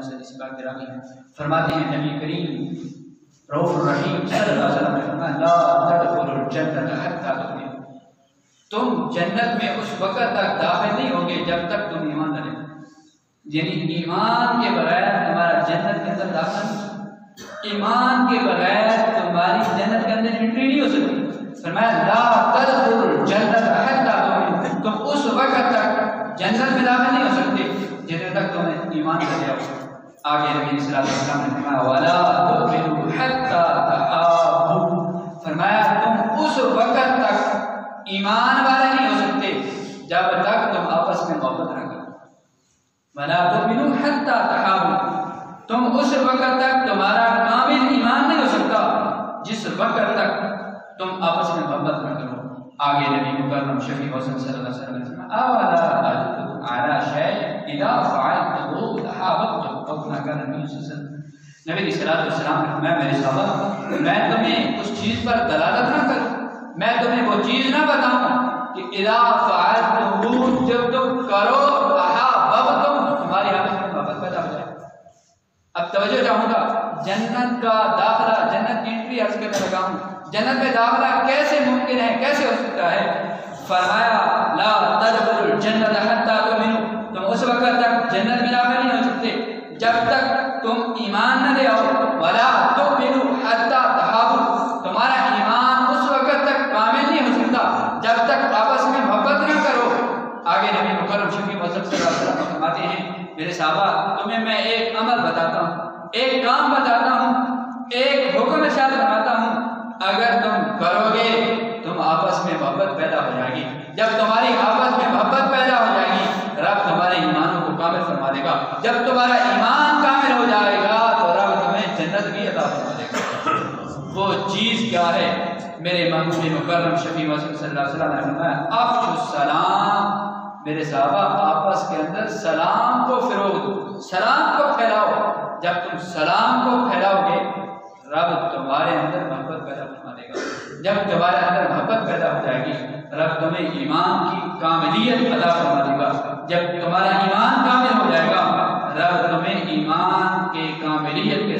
سے بات کرامی ہے، فرماتے ہیں نبی کریم رؤوف الرحیم صلی اللہ علیہ وسلم نے فرمایا لا تدخلوا الجنة حتى تؤمنوا، تم جنت میں اس وقت تک داخل نہیں ہوگے جب تک تم ایمان نہ لے، یعنی ایمان کے بغیر تمہارا جنت کے اندر داخل نہیں، ایمان کے بغیر تمہاری جنت کے اندر انٹری نہیں ہو سکتی۔ فرمایا لا تدخلوا الجنة حتى تؤمنوا، تم اس وقت تک جنت میں داخل نہیں ہو سکتے جتنے تک تمہیں ایمان کر لیا ہو۔ آگے نبی صلی اللہ علیہ وسلم نے فرمایا ولا تؤمنوا حتى تحابوا، فرمایا تم اس وقت تک ایمان والے نہیں ہو سکتے جب تک تم آپس میں محبت نہ کرو۔ ولا تؤمنوا حتى تحابوا، تم اس وقت تک تمہارا کامل ایمان نہیں ہو سکتا جس وقت تک تم آپس میں محبت نہ کرو۔ آگے نبی مکرم شفیع حسن صلی اللہ علیہ وسلم نے فرمایا اولا ادلکم علی شیء اذا فعلتموه تحاببتم، او کما قال نبی صلی اللہ علیہ وسلم، نبی صلی اللہ علیہ وسلم نے فرمایا میرے صحابہ میں تمہیں اس چیز پر دلالت نہ کروں، میں تمہیں وہ چیز نہ بتاؤں کہ اذا فعلتموه جب تم کرو تحاببتم، تمہاری آپس میں محبت پیدا ہو جائے۔ اب توجہ چاہوں گا، جنت کا داخلہ، جنت کی انٹری عرض کرنے لگا ہوں، جنت میں داخلہ کیسے ممکن ہے، کیسے ہو سکتا ہے؟ فرمایا لا تدخلوا الجنة حتى تؤمنوا، تم اس وقت تک جنت میں داخل نہیں ہو سکتے جب تک تم ایمان نہ لے آؤ۔ ولا تؤمنوا حتى تحابوا، تمہارا ایمان اس وقت تک کامل نہیں ہو سکتا جب تک آپس میں محبت نہ کرو۔ آگے نبی مکرم شفیع حسن صلی اللہ علیہ وسلم فرماتے ہیں میرے صحابہ تمہیں میں ایک عمل بتاتا ہوں، ایک کام بتاتا ہوں، ایک حکم ارشاد فرماتا ہوں، اگر تم کرو گے تم آپس میں محبت پیدا ہو جائے گی، جب تمہاری آپس میں محبت پیدا ہو جائے گی رب تمہارے ایمانوں کو کامل فرما دے گا، جب تمہارا ایمان کامل ہو جائے گا تو رب تمہیں جنت بھی عطا فرما دے گا۔ وہ چیز کیا ہے؟ میرے محبوب مکرم شفیع حسن صلی اللہ علیہ وسلم نے فرمایا افشوا السلام، میرے صحابہ آپس کے اندر سلام کو فروغ دو، سلام کو پھیلاؤ، جب تم سلام کو پھیلاؤ گے رب تمہارے اندر محبت پیدا فرما دے گا، جب تمہارے اندر محبت پیدا ہو جائے گی رب تمہیں ایمان کی کاملیت عطا فرما دے گا، جب تمہارا ایمان کامل ہو جائے گا رب تمہیں ایمان کے کاملیت کے